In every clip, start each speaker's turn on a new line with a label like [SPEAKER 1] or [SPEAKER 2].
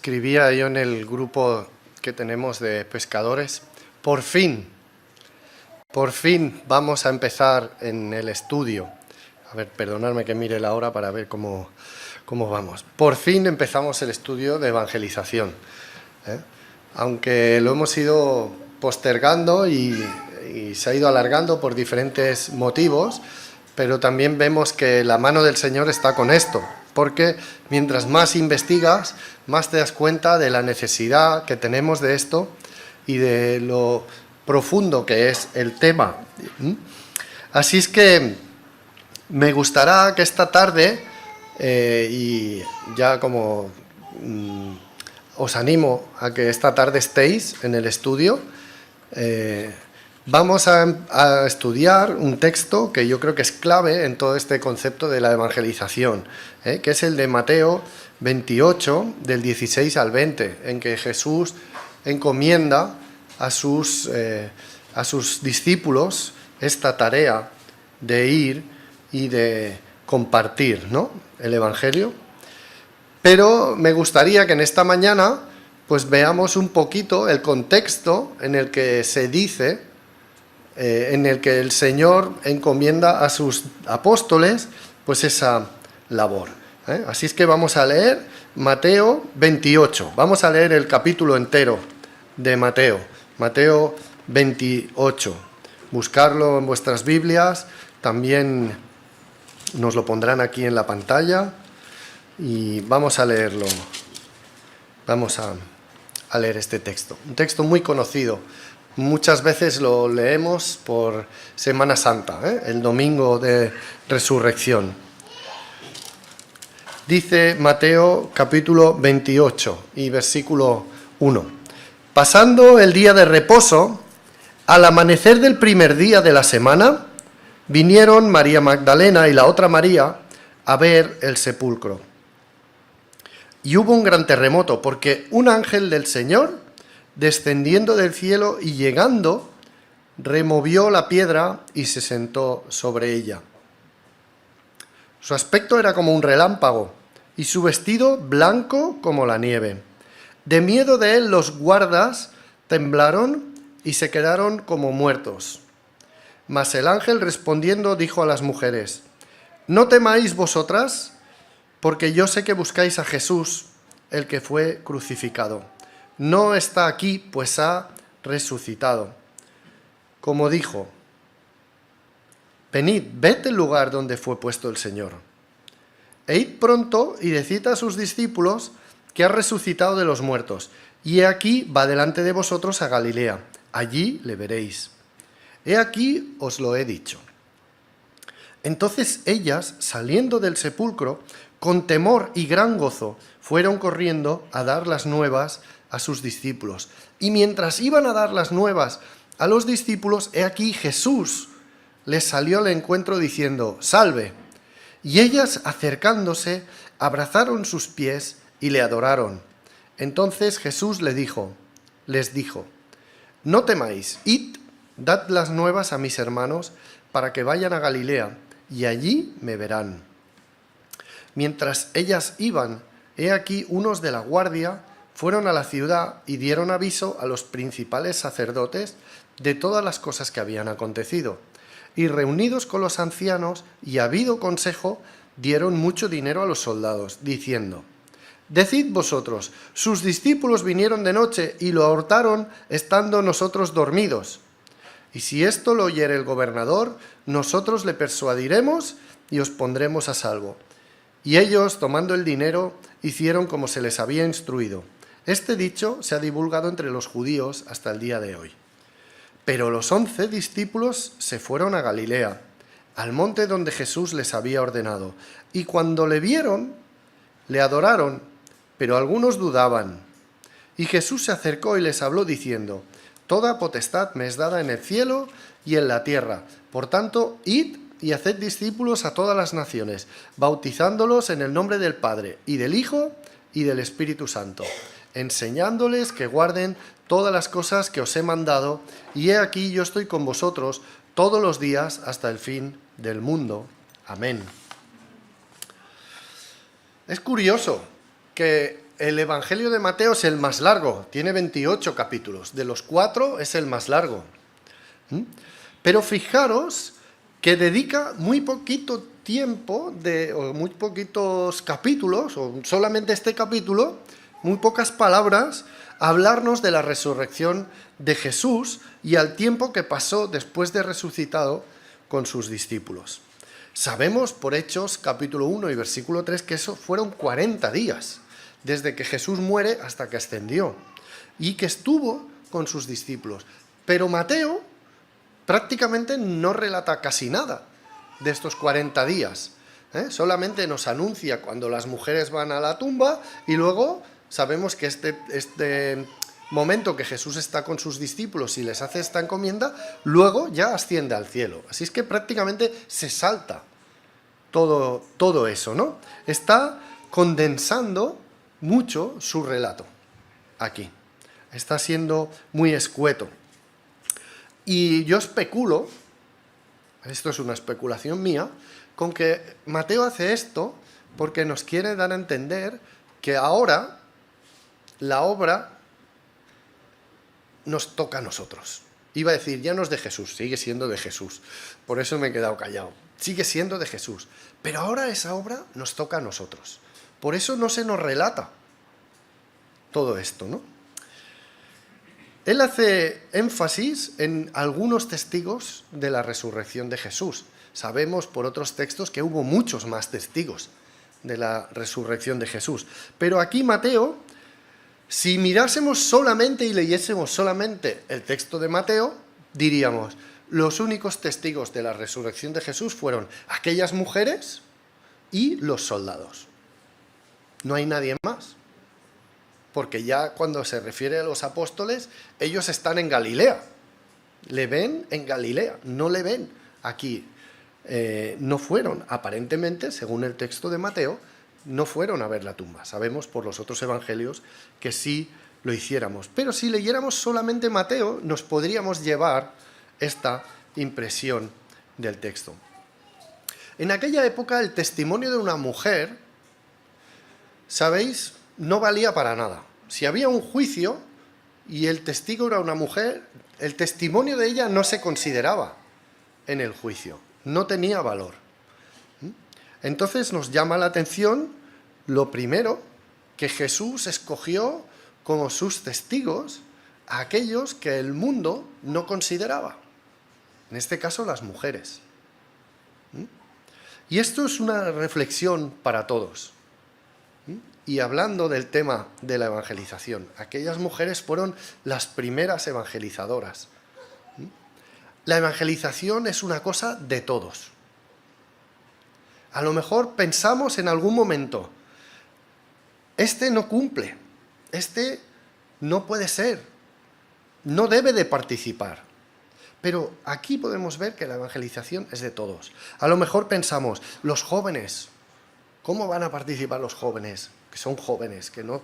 [SPEAKER 1] Escribía yo en el grupo que tenemos de pescadores, por fin vamos a empezar en el estudio. A ver, perdonadme que mire la hora para ver cómo vamos. Por fin empezamos el estudio de evangelización, ¿eh? Aunque lo hemos ido postergando y se ha ido alargando por diferentes motivos, pero también vemos que la mano del Señor está con esto, porque mientras más investigas, más te das cuenta de la necesidad que tenemos de esto y de lo profundo que es el tema. Así es que me gustará que esta tarde, y ya como os animo a que esta tarde estéis en el estudio, vamos a estudiar un texto que yo creo que es clave en todo este concepto de la evangelización, que es el de Mateo 28, del 16 al 20, en que Jesús encomienda a sus discípulos esta tarea de ir y de compartir, ¿no?, el Evangelio. Pero me gustaría que en esta mañana pues veamos un poquito el contexto en el que se dice, en el que el Señor encomienda a sus apóstoles pues esa labor. Así es que vamos a leer Mateo 28, vamos a leer el capítulo entero de Mateo 28. Buscarlo en vuestras Biblias, también nos lo pondrán aquí en la pantalla y vamos a leerlo. Vamos a leer este texto, un texto muy conocido. Muchas veces lo leemos por Semana Santa, el domingo de Resurrección. Dice Mateo capítulo 28 y versículo 1. Pasando el día de reposo, al amanecer del primer día de la semana, vinieron María Magdalena y la otra María a ver el sepulcro. Y hubo un gran terremoto, porque un ángel del Señor, descendiendo del cielo y llegando, removió la piedra y se sentó sobre ella. Su aspecto era como un relámpago, y su vestido blanco como la nieve. De miedo de él los guardas temblaron y se quedaron como muertos. Mas el ángel respondiendo dijo a las mujeres: «No temáis vosotras, porque yo sé que buscáis a Jesús, el que fue crucificado. No está aquí, pues ha resucitado. Como dijo, venid, ved el lugar donde fue puesto el Señor. E id pronto y decid a sus discípulos que ha resucitado de los muertos, y he aquí va delante de vosotros a Galilea, allí le veréis. He aquí os lo he dicho». Entonces ellas, saliendo del sepulcro, con temor y gran gozo, fueron corriendo a dar las nuevas a sus discípulos. Y mientras iban a dar las nuevas a los discípulos, he aquí Jesús les salió al encuentro diciendo: «Salve». Y ellas, acercándose, abrazaron sus pies y le adoraron. Entonces Jesús les dijo: «No temáis, id, dad las nuevas a mis hermanos, para que vayan a Galilea, y allí me verán». Mientras ellas iban, he aquí unos de la guardia fueron a la ciudad y dieron aviso a los principales sacerdotes de todas las cosas que habían acontecido. Y reunidos con los ancianos y habido consejo, dieron mucho dinero a los soldados, diciendo: «Decid vosotros, sus discípulos vinieron de noche y lo ahorcaron estando nosotros dormidos. Y si esto lo oyere el gobernador, nosotros le persuadiremos y os pondremos a salvo». Y ellos, tomando el dinero, hicieron como se les había instruido. Este dicho se ha divulgado entre los judíos hasta el día de hoy. Pero los 11 discípulos se fueron a Galilea, al monte donde Jesús les había ordenado. Y cuando le vieron, le adoraron, pero algunos dudaban. Y Jesús se acercó y les habló diciendo: «Toda potestad me es dada en el cielo y en la tierra. Por tanto, id y haced discípulos a todas las naciones, bautizándolos en el nombre del Padre, y del Hijo, y del Espíritu Santo, enseñándoles que guarden todas las cosas que os he mandado, y he aquí yo estoy con vosotros todos los días hasta el fin del mundo. Amén». Es curioso que el Evangelio de Mateo es el más largo, tiene 28 capítulos, de los 4 es el más largo. Pero fijaros que dedica muy poquito tiempo, o muy poquitos capítulos, o solamente este capítulo, muy pocas palabras, a hablarnos de la resurrección de Jesús y al tiempo que pasó después de resucitado con sus discípulos. Sabemos por Hechos capítulo 1 y versículo 3 que eso fueron 40 días, desde que Jesús muere hasta que ascendió, y que estuvo con sus discípulos. Pero Mateo prácticamente no relata casi nada de estos 40 días. Solamente nos anuncia cuando las mujeres van a la tumba y luego sabemos que este momento que Jesús está con sus discípulos y les hace esta encomienda, luego ya asciende al cielo. Así es que prácticamente se salta todo eso, ¿no? Está condensando mucho su relato aquí. Está siendo muy escueto. Y yo especulo, esto es una especulación mía, con que Mateo hace esto porque nos quiere dar a entender que ahora la obra nos toca a nosotros. Iba a decir, ya no es de Jesús, sigue siendo de Jesús. Por eso me he quedado callado. Sigue siendo de Jesús. Pero ahora esa obra nos toca a nosotros. Por eso no se nos relata todo esto, ¿no? Él hace énfasis en algunos testigos de la resurrección de Jesús. Sabemos por otros textos que hubo muchos más testigos de la resurrección de Jesús. Pero aquí Mateo, si mirásemos solamente y leyésemos solamente el texto de Mateo, diríamos, los únicos testigos de la resurrección de Jesús fueron aquellas mujeres y los soldados. No hay nadie más. Porque ya cuando se refiere a los apóstoles, ellos están en Galilea. Le ven en Galilea, no le ven aquí. No fueron, aparentemente, según el texto de Mateo, no fueron a ver la tumba. Sabemos por los otros evangelios que sí lo hiciéramos. Pero si leyéramos solamente Mateo, nos podríamos llevar esta impresión del texto. En aquella época, el testimonio de una mujer, ¿sabéis?, no valía para nada. Si había un juicio y el testigo era una mujer, el testimonio de ella no se consideraba en el juicio, no tenía valor. Entonces nos llama la atención, lo primero, que Jesús escogió como sus testigos a aquellos que el mundo no consideraba, en este caso las mujeres. Y esto es una reflexión para todos. Y hablando del tema de la evangelización, aquellas mujeres fueron las primeras evangelizadoras. La evangelización es una cosa de todos. A lo mejor pensamos en algún momento, este no cumple, este no puede ser, no debe de participar. Pero aquí podemos ver que la evangelización es de todos. A lo mejor pensamos, los jóvenes, ¿cómo van a participar los jóvenes? Que son jóvenes, que no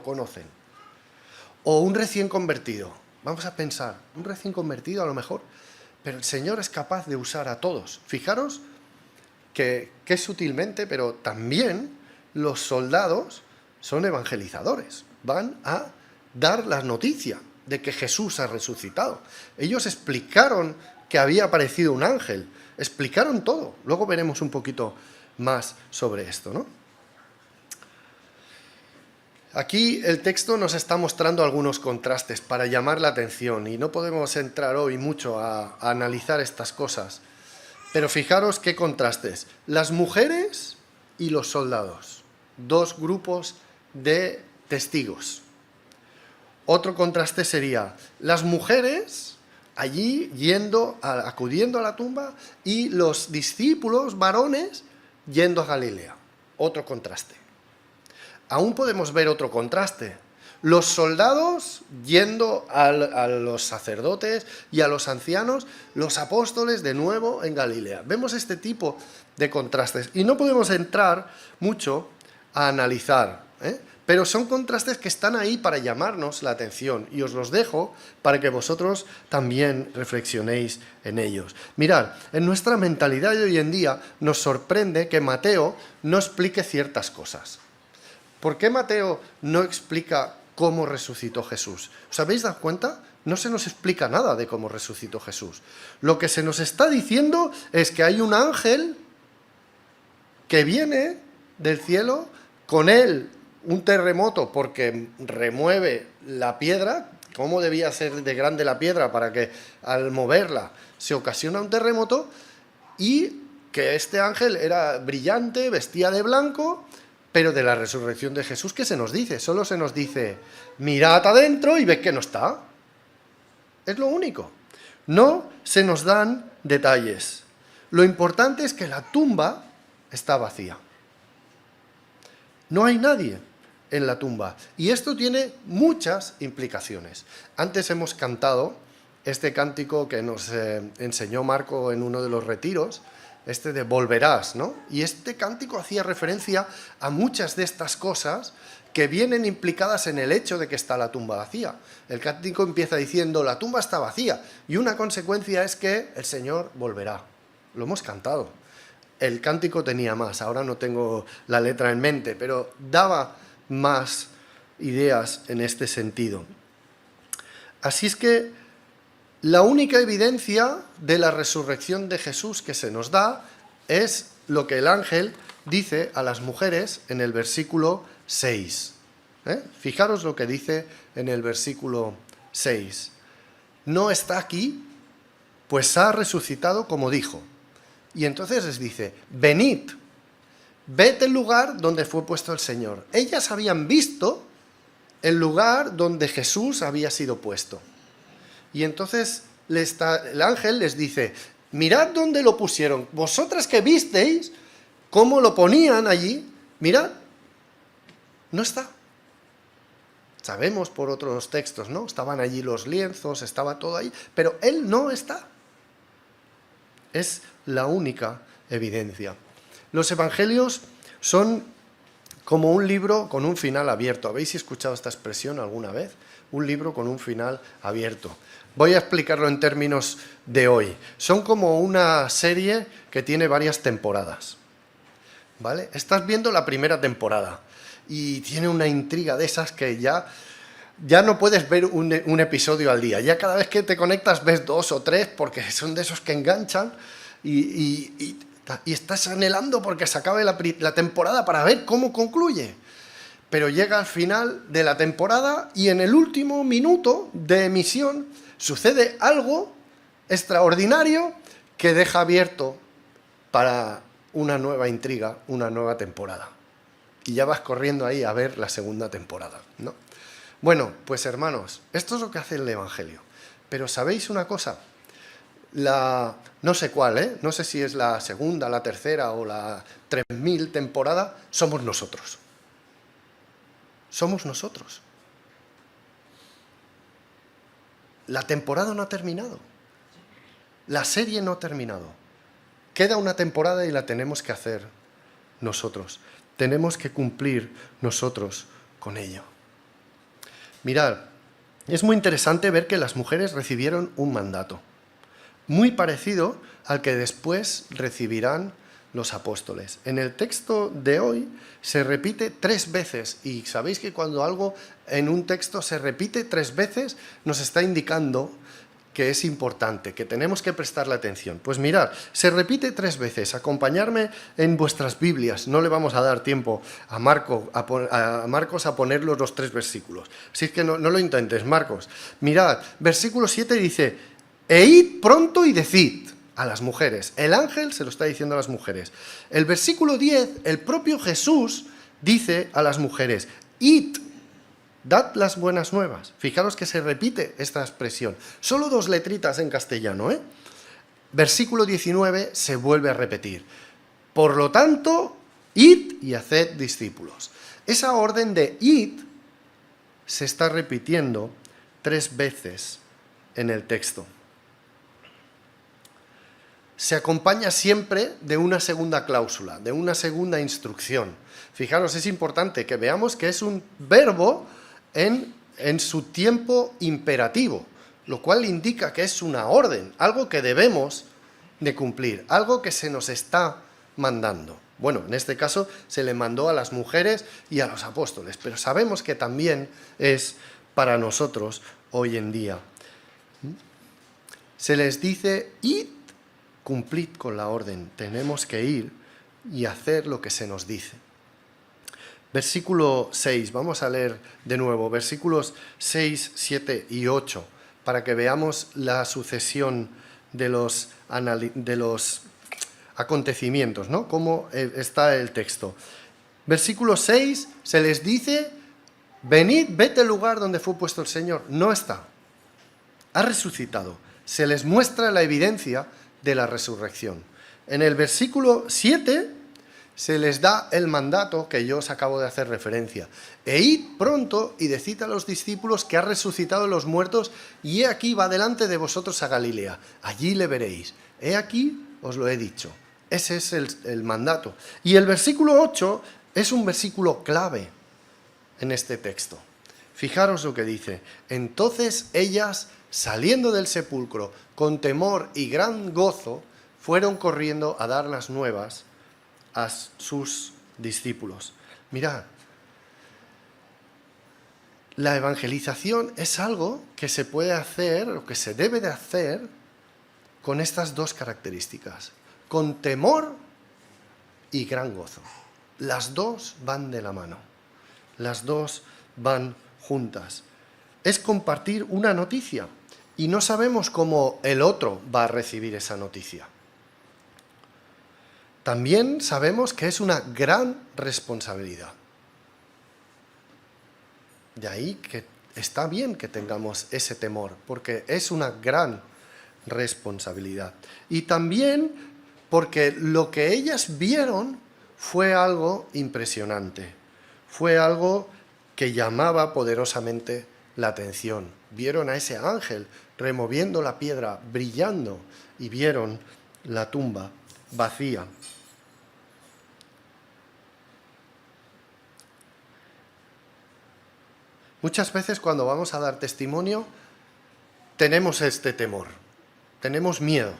[SPEAKER 1] conocen. O un recién convertido. Vamos a pensar, un recién convertido a lo mejor, pero el Señor es capaz de usar a todos. Fijaros que sutilmente, pero también los soldados son evangelizadores. Van a dar la noticia de que Jesús ha resucitado. Ellos explicaron que había aparecido un ángel. Explicaron todo. Luego veremos un poquito más sobre esto, ¿no? Aquí el texto nos está mostrando algunos contrastes para llamar la atención y no podemos entrar hoy mucho a analizar estas cosas. Pero fijaros qué contrastes. Las mujeres y los soldados. Dos grupos de testigos. Otro contraste sería las mujeres allí acudiendo a la tumba y los discípulos varones yendo a Galilea. Otro contraste. Aún podemos ver otro contraste. Los soldados yendo a los sacerdotes y a los ancianos, los apóstoles de nuevo en Galilea. Vemos este tipo de contrastes y no podemos entrar mucho a analizar, pero son contrastes que están ahí para llamarnos la atención y os los dejo para que vosotros también reflexionéis en ellos. Mirad, en nuestra mentalidad de hoy en día nos sorprende que Mateo no explique ciertas cosas. ¿Por qué Mateo no explica cómo resucitó Jesús? ¿Os habéis dado cuenta? No se nos explica nada de cómo resucitó Jesús. Lo que se nos está diciendo es que hay un ángel que viene del cielo, con él un terremoto porque remueve la piedra. ¿Cómo debía ser de grande la piedra para que al moverla se ocasiona un terremoto? Y que este ángel era brillante, vestía de blanco, pero de la resurrección de Jesús, ¿qué se nos dice? Solo se nos dice, mirad adentro y ved que no está. Es lo único. No se nos dan detalles. Lo importante es que la tumba está vacía. No hay nadie en la tumba. Y esto tiene muchas implicaciones. Antes hemos cantado este cántico que nos enseñó Marco en uno de los retiros, este de Volverás, ¿no? Y este cántico hacía referencia a muchas de estas cosas que vienen implicadas en el hecho de que está la tumba vacía. El cántico empieza diciendo, la tumba está vacía, y una consecuencia es que el Señor volverá. Lo hemos cantado. El cántico tenía más, ahora no tengo la letra en mente, pero daba más ideas en este sentido. Así es que la única evidencia de la resurrección de Jesús que se nos da es lo que el ángel dice a las mujeres en el versículo 6. Fijaros lo que dice en el versículo 6. No está aquí, pues ha resucitado como dijo. Y entonces les dice, venid, ved el lugar donde fue puesto el Señor. Ellas habían visto el lugar donde Jesús había sido puesto. Y entonces el ángel les dice, mirad dónde lo pusieron. Vosotras que visteis cómo lo ponían allí, mirad, no está. Sabemos por otros textos, ¿no? Estaban allí los lienzos, estaba todo ahí, pero él no está. Es la única evidencia. Los evangelios son como un libro con un final abierto. ¿Habéis escuchado esta expresión alguna vez? Un libro con un final abierto. Voy a explicarlo en términos de hoy. Son como una serie que tiene varias temporadas, ¿vale? Estás viendo la primera temporada y tiene una intriga de esas que ya no puedes ver un episodio al día. Ya cada vez que te conectas ves 2 o 3 porque son de esos que enganchan y estás anhelando porque se acabe la temporada para ver cómo concluye. Pero llega al final de la temporada y en el último minuto de emisión sucede algo extraordinario que deja abierto para una nueva intriga, una nueva temporada. Y ya vas corriendo ahí a ver la segunda temporada, ¿no? Bueno, pues hermanos, esto es lo que hace el Evangelio. Pero ¿sabéis una cosa? No sé cuál, no sé si es la segunda, la tercera o la 3000 temporada, somos nosotros. Somos nosotros. La temporada no ha terminado. La serie no ha terminado. Queda una temporada y la tenemos que hacer nosotros. Tenemos que cumplir nosotros con ello. Mirad, es muy interesante ver que las mujeres recibieron un mandato, muy parecido al que después recibirán los apóstoles. En el texto de hoy se repite 3 veces, y sabéis que cuando algo en un texto se repite 3 veces, nos está indicando que es importante, que tenemos que prestarle atención. Pues mirad, se repite 3 veces, acompañarme en vuestras Biblias, no le vamos a dar tiempo a Marcos a poner los 3 versículos, así que no lo intentes, Marcos. Mirad, versículo 7 dice, e id pronto y decid a las mujeres. El ángel se lo está diciendo a las mujeres. El versículo 10, el propio Jesús dice a las mujeres, id, dad las buenas nuevas. Fijaros que se repite esta expresión. Solo 2 letritas en castellano, Versículo 19 se vuelve a repetir. Por lo tanto, id y haced discípulos. Esa orden de id se está repitiendo 3 veces en el texto. Se acompaña siempre de una segunda cláusula, de una segunda instrucción. Fijaros, es importante que veamos que es un verbo en su tiempo imperativo, lo cual indica que es una orden, algo que debemos de cumplir, algo que se nos está mandando. Bueno, en este caso se le mandó a las mujeres y a los apóstoles, pero sabemos que también es para nosotros hoy en día. Se les dice, id, cumplid con la orden. Tenemos que ir y hacer lo que se nos dice. Versículo 6, vamos a leer de nuevo, versículos 6, 7 y 8, para que veamos la sucesión de los acontecimientos, ¿no? Cómo está el texto. Versículo 6, se les dice, venid, vete al lugar donde fue puesto el Señor. No está, ha resucitado. Se les muestra la evidencia de la resurrección. En el versículo 7 se les da el mandato que yo os acabo de hacer referencia. E id pronto y decid a los discípulos que ha resucitado de los muertos y he aquí va delante de vosotros a Galilea. Allí le veréis. He aquí os lo he dicho. Ese es el mandato. Y el versículo 8 es un versículo clave en este texto. Fijaros lo que dice. Entonces ellas, saliendo del sepulcro, con temor y gran gozo, fueron corriendo a dar las nuevas a sus discípulos. Mirad, la evangelización es algo que se puede hacer, o que se debe de hacer, con estas dos características, con temor y gran gozo. Las dos van de la mano, las dos van juntas. Es compartir una noticia y no sabemos cómo el otro va a recibir esa noticia. También sabemos que es una gran responsabilidad. De ahí que está bien que tengamos ese temor, porque es una gran responsabilidad. Y también porque lo que ellas vieron fue algo impresionante, fue algo que llamaba poderosamente la atención. Vieron a ese ángel removiendo la piedra, brillando, y vieron la tumba vacía. Muchas veces cuando vamos a dar testimonio tenemos este temor, tenemos miedo,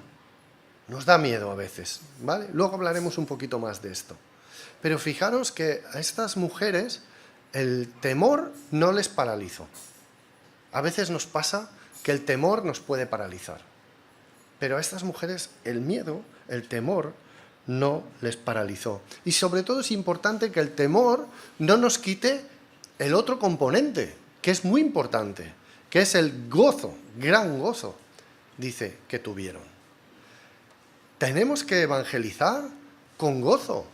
[SPEAKER 1] nos da miedo a veces, ¿vale? Luego hablaremos un poquito más de esto. Pero fijaros que a estas mujeres el temor no les paralizó. A veces nos pasa que el temor nos puede paralizar, pero a estas mujeres el miedo, el temor, no les paralizó. Y sobre todo es importante que el temor no nos quite el otro componente, que es muy importante, que es el gozo, gran gozo, dice, que tuvieron. Tenemos que evangelizar con gozo,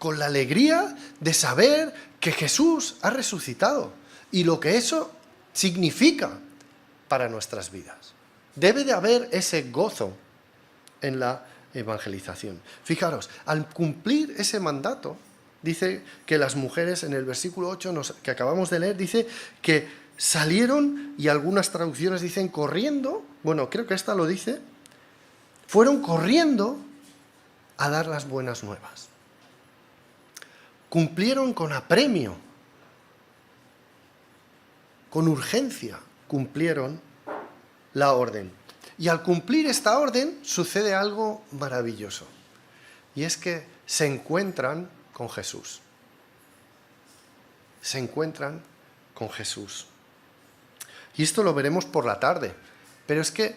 [SPEAKER 1] con la alegría de saber que Jesús ha resucitado y lo que eso significa para nuestras vidas. Debe de haber ese gozo en la evangelización. Fijaros, al cumplir ese mandato, dice que las mujeres, en el versículo 8 que acabamos de leer, dice que salieron, y algunas traducciones dicen corriendo, bueno, creo que esta lo dice, fueron corriendo a dar las buenas nuevas. Cumplieron con apremio, con urgencia, cumplieron la orden. Y al cumplir esta orden sucede algo maravilloso, y es que se encuentran con Jesús. Se encuentran con Jesús. Y esto lo veremos por la tarde. Pero es que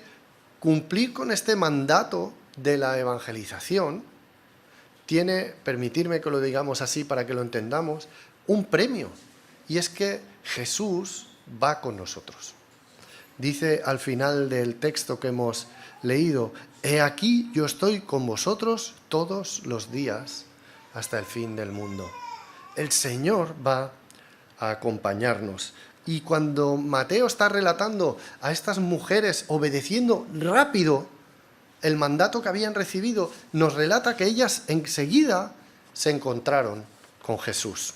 [SPEAKER 1] cumplir con este mandato de la evangelización tiene, permitirme que lo digamos así para que lo entendamos, un premio. Y es que Jesús va con nosotros. Dice al final del texto que hemos leído, he aquí yo estoy con vosotros todos los días hasta el fin del mundo. El Señor va a acompañarnos. Y cuando Mateo está relatando a estas mujeres obedeciendo rápido el mandato que habían recibido, nos relata que ellas enseguida se encontraron con Jesús.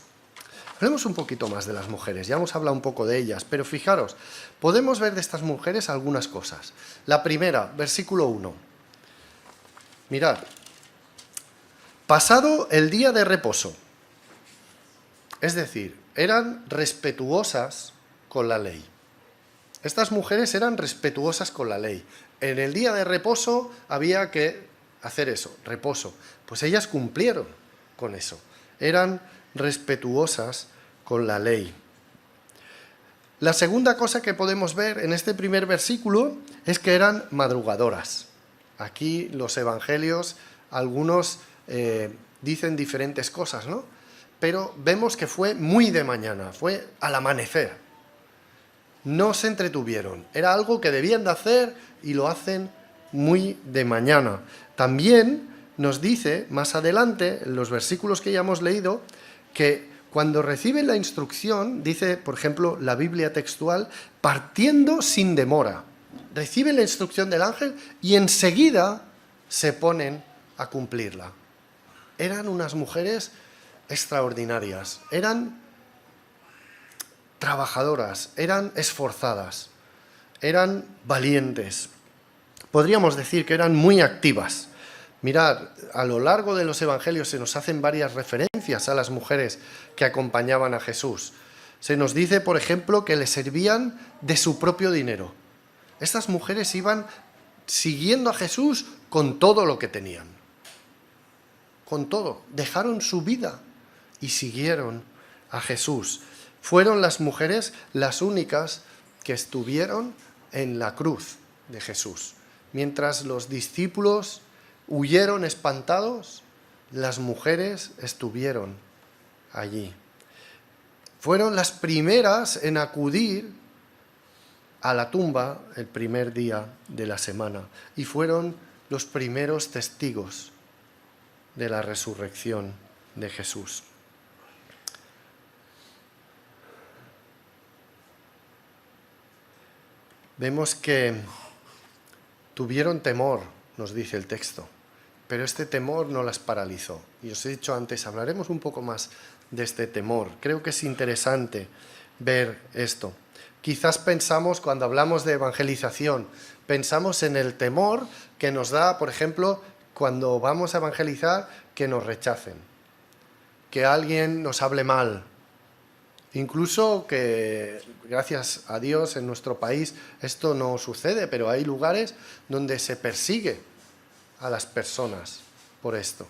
[SPEAKER 1] Hablemos un poquito más de las mujeres, ya hemos hablado un poco de ellas, pero fijaros, podemos ver de estas mujeres algunas cosas. La primera, versículo 1. Mirad. Pasado el día de reposo, es decir, eran respetuosas con la ley. Estas mujeres eran respetuosas con la ley. En el día de reposo había que hacer eso, reposo. Pues ellas cumplieron con eso. Eran respetuosas con la ley. La segunda cosa que podemos ver en este primer versículo es que eran madrugadoras. Aquí los evangelios, algunos dicen diferentes cosas, ¿no? Pero vemos que fue muy de mañana, fue al amanecer. No se entretuvieron, era algo que debían de hacer y lo hacen muy de mañana. También nos dice más adelante, en los versículos que ya hemos leído, que cuando reciben la instrucción, dice, por ejemplo, la Biblia textual, partiendo sin demora. Reciben la instrucción del ángel y enseguida se ponen a cumplirla. Eran unas mujeres extraordinarias, eran trabajadoras, eran esforzadas, eran valientes. Podríamos decir que eran muy activas. Mirad, a lo largo de los evangelios se nos hacen varias referencias a las mujeres que acompañaban a Jesús. Se nos dice, por ejemplo, que le servían de su propio dinero. Estas mujeres iban siguiendo a Jesús con todo lo que tenían. Con todo. Dejaron su vida y siguieron a Jesús. Fueron las mujeres las únicas que estuvieron en la cruz de Jesús. Mientras los discípulos huyeron espantados, las mujeres estuvieron allí. Fueron las primeras en acudir a la tumba el primer día de la semana y fueron los primeros testigos de la resurrección de Jesús. Vemos que tuvieron temor, nos dice el texto, pero este temor no las paralizó. Y os he dicho antes, hablaremos un poco más de este temor. Creo que es interesante ver esto. Quizás pensamos, cuando hablamos de evangelización, pensamos en el temor que nos da, por ejemplo, cuando vamos a evangelizar, que nos rechacen, que alguien nos hable mal. Incluso que, gracias a Dios, en nuestro país esto no sucede, pero hay lugares donde se persigue a las personas por esto.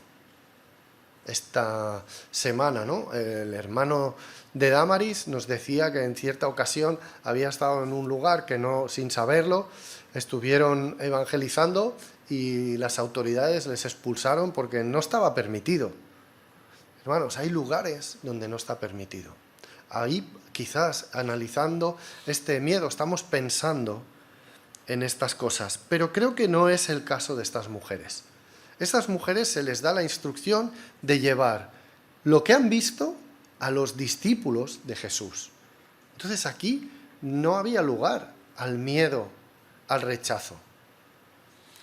[SPEAKER 1] Esta semana, ¿no?, el hermano de Damaris nos decía que en cierta ocasión había estado en un lugar que no, sin saberlo, estuvieron evangelizando y las autoridades les expulsaron porque no estaba permitido. Hermanos, hay lugares donde no está permitido. Ahí, quizás, analizando este miedo, estamos pensando en estas cosas. Pero creo que no es el caso de estas mujeres. Estas mujeres se les da la instrucción de llevar lo que han visto a los discípulos de Jesús. Entonces aquí no había lugar al miedo, al rechazo.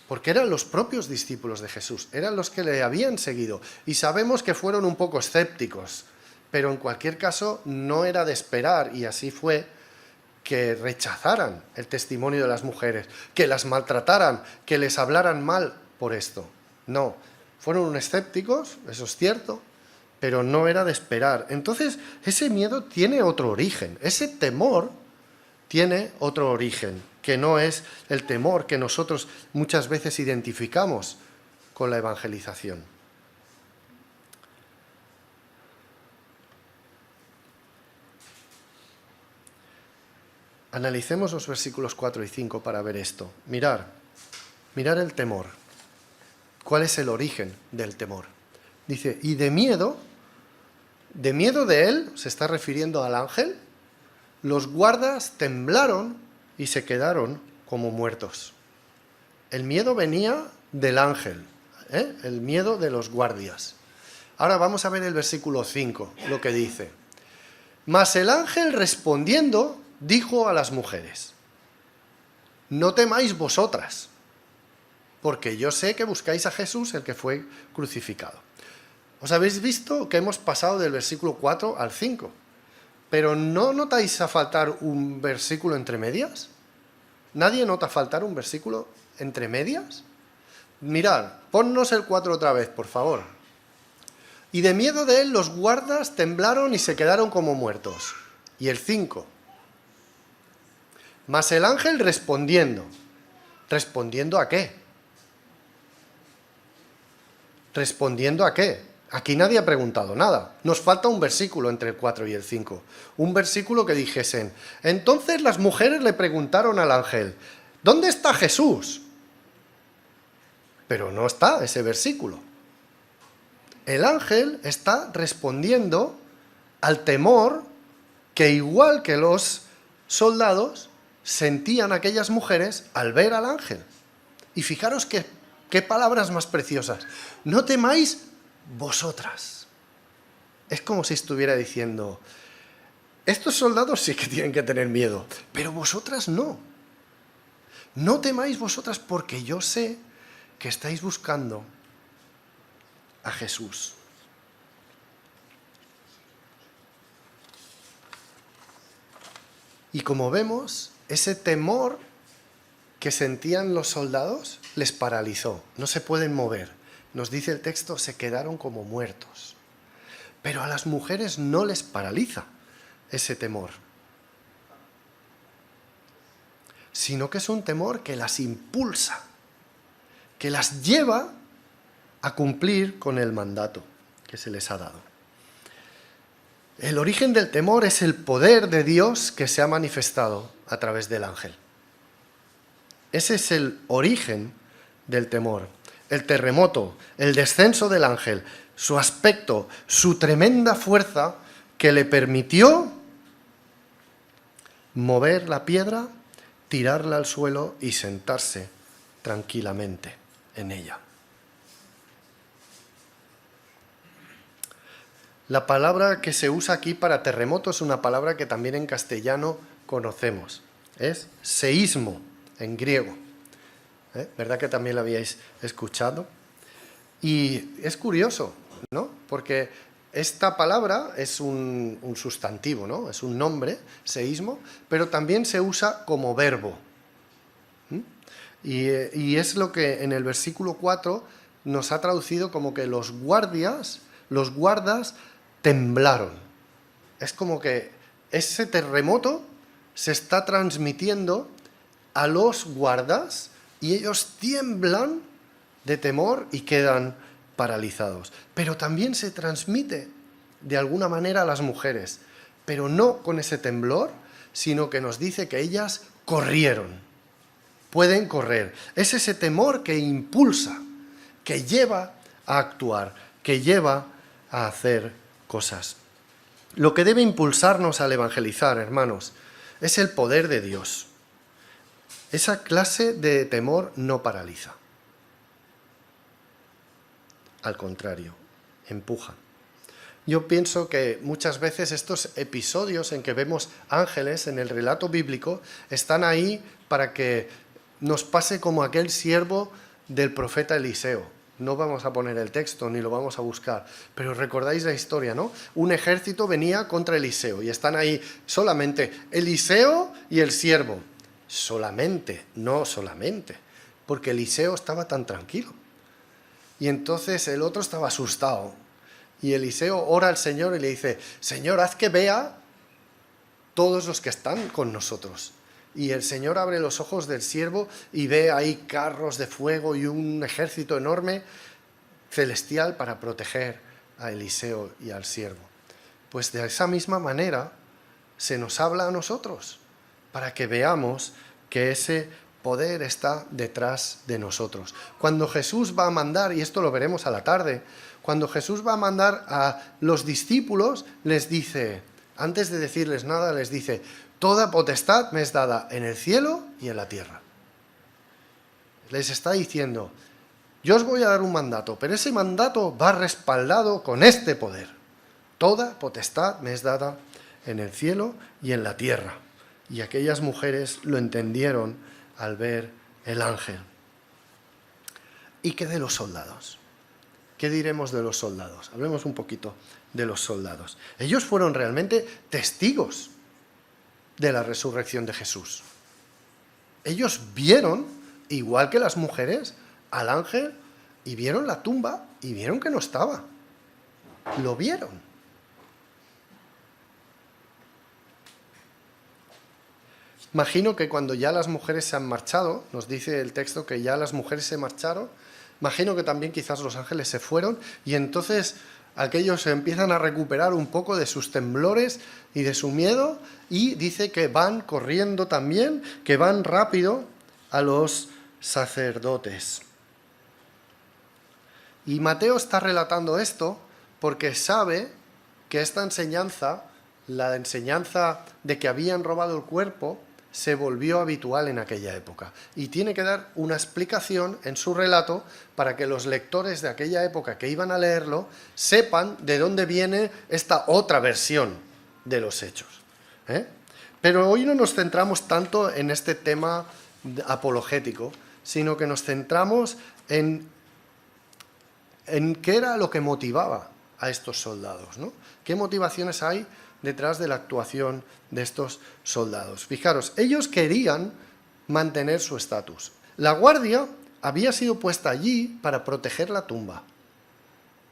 [SPEAKER 1] Porque eran los propios discípulos de Jesús, eran los que le habían seguido. Y sabemos que fueron un poco escépticos, pero en cualquier caso no era de esperar, y así fue, que rechazaran el testimonio de las mujeres, que las maltrataran, que les hablaran mal por esto. No, fueron escépticos, eso es cierto, pero no era de esperar. Entonces, ese miedo tiene otro origen, ese temor tiene otro origen, que no es el temor que nosotros muchas veces identificamos con la evangelización. Analicemos los versículos 4 y 5 para ver esto. Mirar el temor. ¿Cuál es el origen del temor? Dice, y de miedo de él, se está refiriendo al ángel, los guardas temblaron y se quedaron como muertos. El miedo venía del ángel, el miedo de los guardias. Ahora vamos a ver el versículo 5, lo que dice. Mas el ángel respondiendo dijo a las mujeres, no temáis vosotras, porque yo sé que buscáis a Jesús, el que fue crucificado. ¿Os habéis visto que hemos pasado del versículo 4 al 5? ¿Pero no notáis a faltar un versículo entre medias? ¿Nadie nota faltar un versículo entre medias? Mirad, ponnos el 4 otra vez, por favor. Y de miedo de él los guardas temblaron y se quedaron como muertos. Y el 5. Mas el ángel respondiendo. ¿Respondiendo a qué? ¿Respondiendo a qué? Aquí nadie ha preguntado nada. Nos falta un versículo entre el 4 y el 5. Un versículo que dijesen: entonces las mujeres le preguntaron al ángel: ¿dónde está Jesús? Pero no está ese versículo. El ángel está respondiendo al temor que, igual que los soldados, sentían aquellas mujeres al ver al ángel. Y fijaros qué palabras más preciosas. No temáis vosotras. Es como si estuviera diciendo: estos soldados sí que tienen que tener miedo, pero vosotras no. No temáis vosotras, porque yo sé que estáis buscando a Jesús. Y como vemos, ese temor que sentían los soldados les paralizó. No se pueden mover. Nos dice el texto: se quedaron como muertos. Pero a las mujeres no les paraliza ese temor, sino que es un temor que las impulsa, que las lleva a cumplir con el mandato que se les ha dado. El origen del temor es el poder de Dios que se ha manifestado a través del ángel. Ese es el origen del temor. El terremoto, el descenso del ángel, su aspecto, su tremenda fuerza que le permitió mover la piedra, tirarla al suelo y sentarse tranquilamente en ella. La palabra que se usa aquí para terremoto es una palabra que también en castellano conocemos. Es seísmo, en griego. ¿Verdad que también lo habíais escuchado? Y es curioso, ¿no? Porque esta palabra es un sustantivo, ¿no? Es un nombre, seísmo, pero también se usa como verbo. Y es lo que en el versículo 4 nos ha traducido como que los guardas temblaron. Es como que ese terremoto se está transmitiendo a los guardas y ellos tiemblan de temor y quedan paralizados. Pero también se transmite de alguna manera a las mujeres, pero no con ese temblor, sino que nos dice que ellas corrieron, pueden correr. Es ese temor que impulsa, que lleva a actuar, que lleva a hacer cosas. Lo que debe impulsarnos al evangelizar, hermanos, es el poder de Dios. Esa clase de temor no paraliza. Al contrario, empuja. Yo pienso que muchas veces estos episodios en que vemos ángeles en el relato bíblico están ahí para que nos pase como aquel siervo del profeta Eliseo. No vamos a poner el texto ni lo vamos a buscar, pero recordáis la historia, ¿no? Un ejército venía contra Eliseo y están ahí solamente Eliseo y el siervo. Solamente, no solamente, porque Eliseo estaba tan tranquilo. Y entonces el otro estaba asustado. Y Eliseo ora al Señor y le dice: Señor, haz que vea todos los que están con nosotros. Y el Señor abre los ojos del siervo y ve ahí carros de fuego y un ejército enorme celestial para proteger a Eliseo y al siervo. Pues de esa misma manera se nos habla a nosotros, para que veamos que ese poder está detrás de nosotros. Cuando Jesús va a mandar, y esto lo veremos a la tarde, cuando Jesús va a mandar a los discípulos, les dice, antes de decirles nada, les dice: toda potestad me es dada en el cielo y en la tierra. Les está diciendo: yo os voy a dar un mandato, pero ese mandato va respaldado con este poder. Toda potestad me es dada en el cielo y en la tierra. Y aquellas mujeres lo entendieron al ver el ángel. ¿Y qué de los soldados? ¿Qué diremos de los soldados? Hablemos un poquito de los soldados. Ellos fueron realmente testigos de la resurrección de Jesús. Ellos vieron, igual que las mujeres, al ángel, y vieron la tumba y vieron que no estaba. Lo vieron. Imagino que cuando ya las mujeres se han marchado, nos dice el texto que ya las mujeres se marcharon, Imagino que también quizás los ángeles se fueron y entonces aquellos se empiezan a recuperar un poco de sus temblores y de su miedo, y dice que van corriendo también, que van rápido a los sacerdotes. Y Mateo está relatando esto porque sabe que esta enseñanza, la enseñanza de que habían robado el cuerpo, se volvió habitual en aquella época. Y tiene que dar una explicación en su relato para que los lectores de aquella época que iban a leerlo sepan de dónde viene esta otra versión de los hechos. Pero hoy no nos centramos tanto en este tema apologético, sino que nos centramos en qué era lo que motivaba a estos soldados, ¿no? ¿Qué motivaciones hay detrás de la actuación de estos soldados? Fijaros, ellos querían mantener su estatus. La guardia había sido puesta allí para proteger la tumba,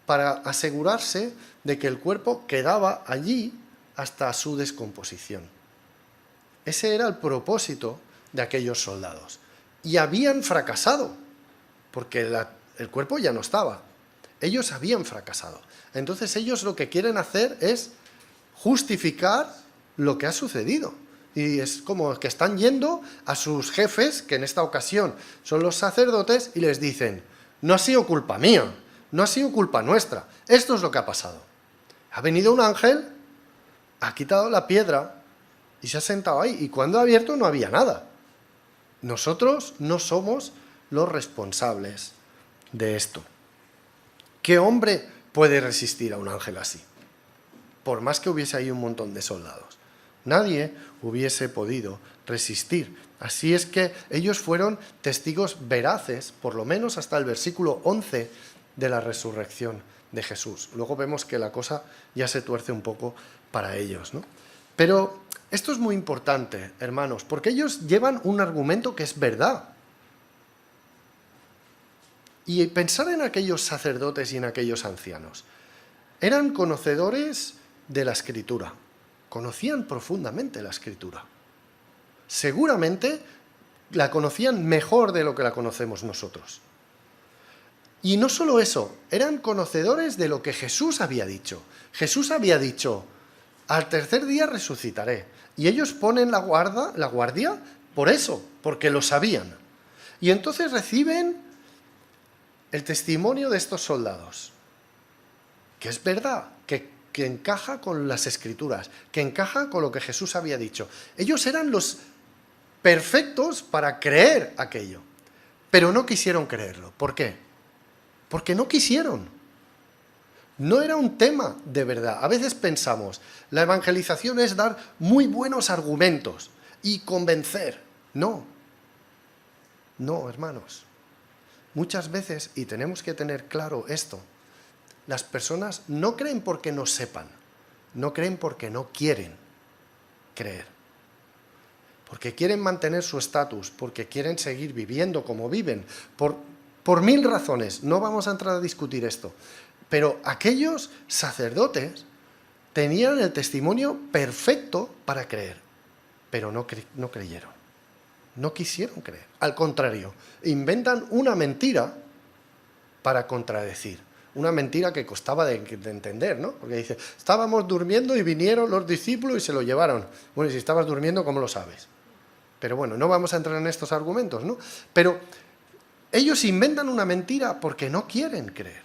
[SPEAKER 1] para asegurarse de que el cuerpo quedaba allí hasta su descomposición. Ese era el propósito de aquellos soldados. Y habían fracasado, porque el cuerpo ya no estaba. Ellos habían fracasado. Entonces ellos lo que quieren hacer es justificar lo que ha sucedido. Y es como que están yendo a sus jefes, que en esta ocasión son los sacerdotes, y les dicen: no ha sido culpa mía, no ha sido culpa nuestra, esto es lo que ha pasado. Ha venido un ángel, ha quitado la piedra y se ha sentado ahí, y cuando ha abierto no había nada. Nosotros no somos los responsables de esto. ¿Qué hombre puede resistir a un ángel así? Por más que hubiese ahí un montón de soldados. Nadie hubiese podido resistir. Así es que ellos fueron testigos veraces, por lo menos hasta el versículo 11 de la resurrección de Jesús. Luego vemos que la cosa ya se tuerce un poco para ellos, ¿no? Pero esto es muy importante, hermanos, porque ellos llevan un argumento que es verdad. Y pensar en aquellos sacerdotes y en aquellos ancianos. Eran conocedores de la Escritura. Conocían profundamente la Escritura. Seguramente la conocían mejor de lo que la conocemos nosotros. Y no solo eso, eran conocedores de lo que Jesús había dicho. Jesús había dicho: al tercer día resucitaré. Y ellos ponen la guardia por eso, porque lo sabían. Y entonces reciben el testimonio de estos soldados, que es verdad, que encaja con las Escrituras, que encaja con lo que Jesús había dicho. Ellos eran los perfectos para creer aquello, pero no quisieron creerlo. ¿Por qué? Porque no quisieron. No era un tema de verdad. A veces pensamos, la evangelización es dar muy buenos argumentos y convencer. No, hermanos. Muchas veces, y tenemos que tener claro esto, las personas no creen porque no sepan, no creen porque no quieren creer. Porque quieren mantener su estatus, porque quieren seguir viviendo como viven, por mil razones. No vamos a entrar a discutir esto. Pero aquellos sacerdotes tenían el testimonio perfecto para creer, pero no creyeron. No quisieron creer. Al contrario, inventan una mentira para contradecir. Una mentira que costaba de entender, ¿no? Porque dice: estábamos durmiendo y vinieron los discípulos y se lo llevaron. Bueno, y si estabas durmiendo, ¿cómo lo sabes? Pero bueno, no vamos a entrar en estos argumentos, ¿no? Pero ellos inventan una mentira porque no quieren creer.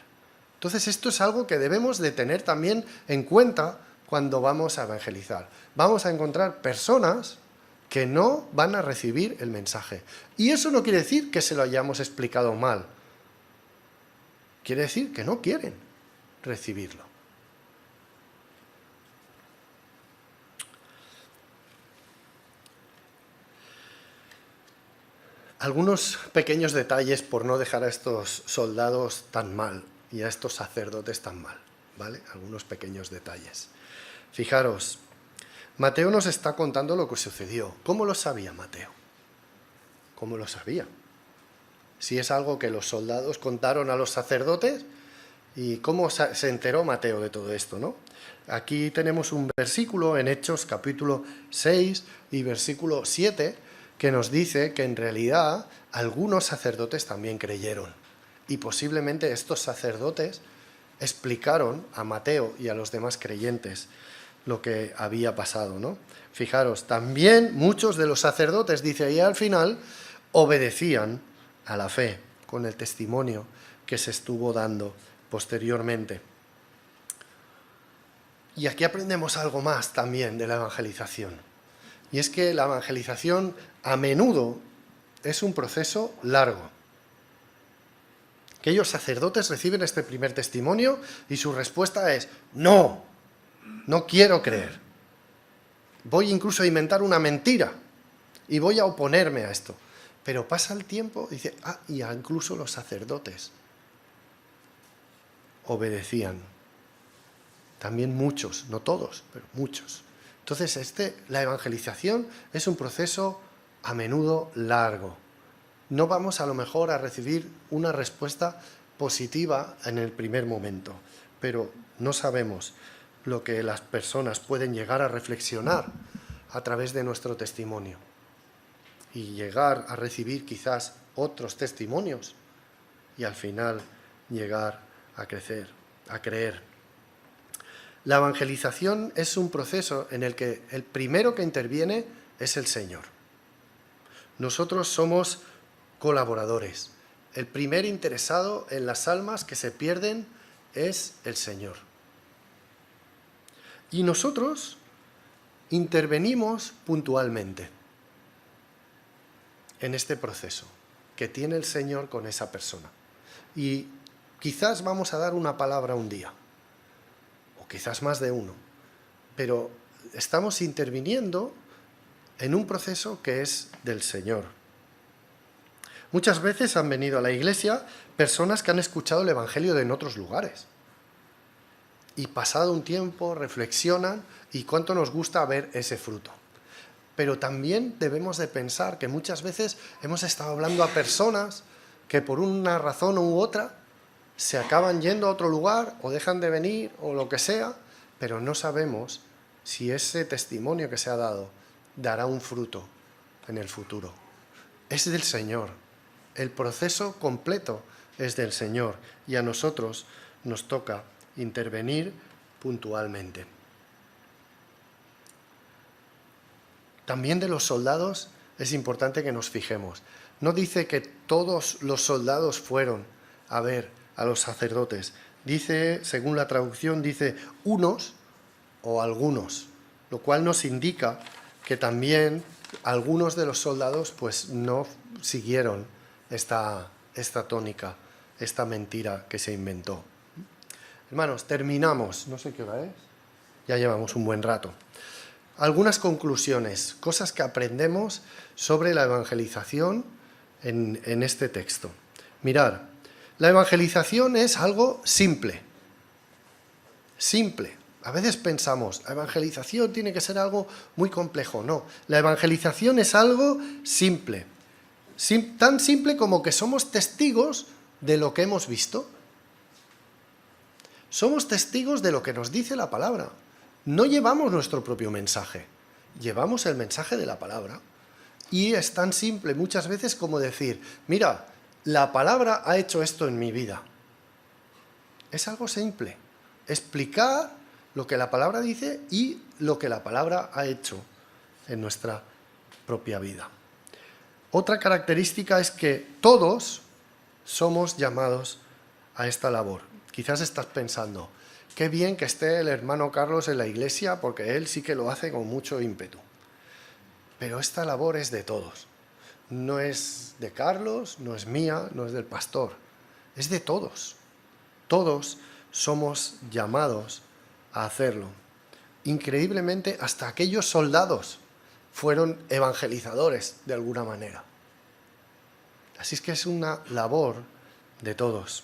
[SPEAKER 1] Entonces esto es algo que debemos de tener también en cuenta cuando vamos a evangelizar. Vamos a encontrar personas que no van a recibir el mensaje. Y eso no quiere decir que se lo hayamos explicado mal. Quiere decir que no quieren recibirlo. Algunos pequeños detalles por no dejar a estos soldados tan mal y a estos sacerdotes tan mal, ¿vale? Algunos pequeños detalles. Fijaros, Mateo nos está contando lo que sucedió. ¿Cómo lo sabía Mateo? ¿Cómo lo sabía? Si es algo que los soldados contaron a los sacerdotes, ¿y cómo se enteró Mateo de todo esto, no? Aquí tenemos un versículo en Hechos capítulo 6 y versículo 7 que nos dice que en realidad algunos sacerdotes también creyeron. Y posiblemente estos sacerdotes explicaron a Mateo y a los demás creyentes lo que había pasado, ¿no? Fijaros, también muchos de los sacerdotes, dice ahí al final, obedecían a la fe con el testimonio que se estuvo dando posteriormente. Y aquí aprendemos algo más también de la evangelización. Y es que la evangelización a menudo es un proceso largo. Aquellos sacerdotes reciben este primer testimonio y su respuesta es: no, no quiero creer. Voy incluso a inventar una mentira y voy a oponerme a esto. Pero pasa el tiempo y dice, y incluso los sacerdotes obedecían. También muchos, no todos, pero muchos. Entonces, la evangelización es un proceso a menudo largo. No vamos a lo mejor a recibir una respuesta positiva en el primer momento, pero no sabemos lo que las personas pueden llegar a reflexionar a través de nuestro testimonio y llegar a recibir quizás otros testimonios y al final llegar a crecer, a creer. La evangelización es un proceso en el que el primero que interviene es el Señor. Nosotros somos colaboradores. El primer interesado en las almas que se pierden es el Señor. Y nosotros intervenimos puntualmente en este proceso que tiene el Señor con esa persona. Y quizás vamos a dar una palabra un día, o quizás más de uno, pero estamos interviniendo en un proceso que es del Señor. Muchas veces han venido a la iglesia personas que han escuchado el Evangelio en otros lugares. Y pasado un tiempo reflexionan y cuánto nos gusta ver ese fruto. Pero también debemos de pensar que muchas veces hemos estado hablando a personas que por una razón u otra se acaban yendo a otro lugar o dejan de venir o lo que sea, pero no sabemos si ese testimonio que se ha dado dará un fruto en el futuro. Es del Señor. El proceso completo es del Señor y a nosotros nos toca intervenir puntualmente. También de los soldados es importante que nos fijemos. No dice que todos los soldados fueron a ver a los sacerdotes. Dice, según la traducción, dice unos o algunos, lo cual nos indica que también algunos de los soldados pues no siguieron esta tónica, esta mentira que se inventó. Hermanos, terminamos. No sé qué hora es. Ya llevamos un buen rato. Algunas conclusiones, cosas que aprendemos sobre la evangelización en este texto. Mirad, la evangelización es algo simple. Simple. A veces pensamos, la evangelización tiene que ser algo muy complejo. No, la evangelización es algo simple. Tan simple como que somos testigos de lo que hemos visto. Somos testigos de lo que nos dice la palabra. No llevamos nuestro propio mensaje, llevamos el mensaje de la palabra. Y es tan simple muchas veces como decir, mira, la palabra ha hecho esto en mi vida. Es algo simple, explicar lo que la palabra dice y lo que la palabra ha hecho en nuestra propia vida. Otra característica es que todos somos llamados a esta labor. Quizás estás pensando, qué bien que esté el hermano Carlos en la iglesia porque él sí que lo hace con mucho ímpetu. Pero esta labor es de todos. No es de Carlos, no es mía, no es del pastor. Es de todos. Todos somos llamados a hacerlo. Increíblemente, hasta aquellos soldados fueron evangelizadores de alguna manera. Así es que es una labor de todos.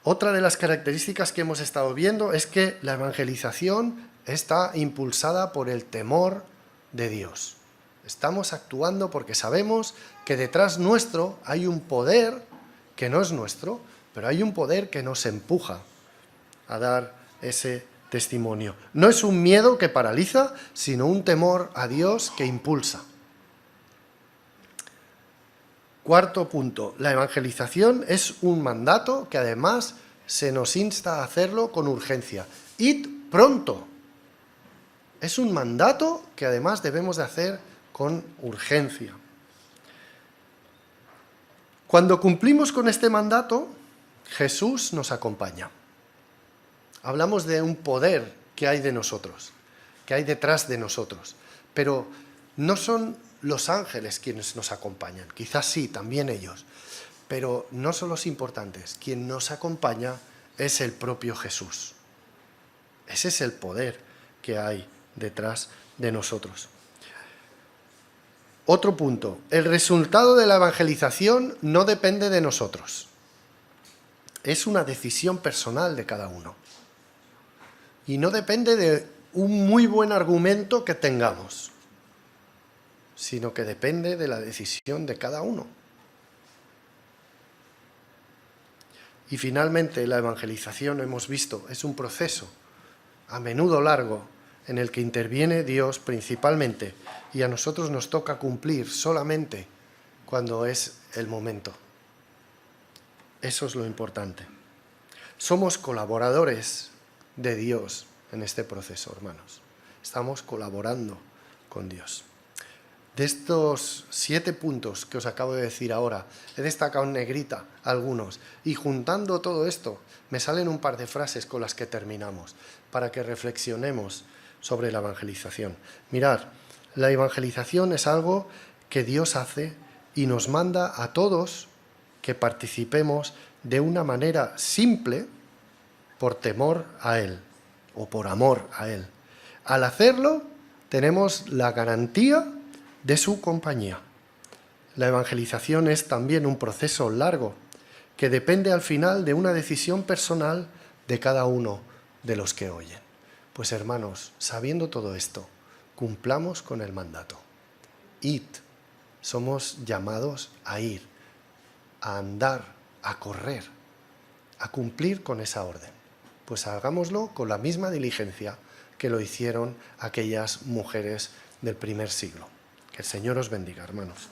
[SPEAKER 1] Otra de las características que hemos estado viendo es que la evangelización está impulsada por el temor de Dios. Estamos actuando porque sabemos que detrás nuestro hay un poder que no es nuestro, pero hay un poder que nos empuja a dar ese testimonio. No es un miedo que paraliza, sino un temor a Dios que impulsa. Cuarto punto, la evangelización es un mandato que además se nos insta a hacerlo con urgencia. Id pronto. Es un mandato que además debemos de hacer con urgencia. Cuando cumplimos con este mandato, Jesús nos acompaña. Hablamos de un poder que hay de nosotros, que hay detrás de nosotros, pero no son los ángeles quienes nos acompañan, quizás sí, también ellos, pero no son los importantes. Quien nos acompaña es el propio Jesús. Ese es el poder que hay detrás de nosotros. Otro punto, el resultado de la evangelización no depende de nosotros. Es una decisión personal de cada uno. Y no depende de un muy buen argumento que tengamos, sino que depende de la decisión de cada uno. Y finalmente, la evangelización, hemos visto, es un proceso a menudo largo, en el que interviene Dios principalmente, y a nosotros nos toca cumplir solamente cuando es el momento. Eso es lo importante. Somos colaboradores de Dios en este proceso, hermanos. Estamos colaborando con Dios. De estos 7 puntos que os acabo de decir ahora, he destacado en negrita algunos, y juntando todo esto, me salen un par de frases con las que terminamos, para que reflexionemos sobre la evangelización. Mirad, la evangelización es algo que Dios hace y nos manda a todos que participemos de una manera simple por temor a Él o por amor a Él. Al hacerlo, tenemos la garantía de su compañía. La evangelización es también un proceso largo que depende al final de una decisión personal de cada uno de los que oyen. Pues hermanos, sabiendo todo esto, cumplamos con el mandato. Id, somos llamados a ir, a andar, a correr, a cumplir con esa orden. Pues hagámoslo con la misma diligencia que lo hicieron aquellas mujeres del primer siglo. Que el Señor os bendiga, hermanos.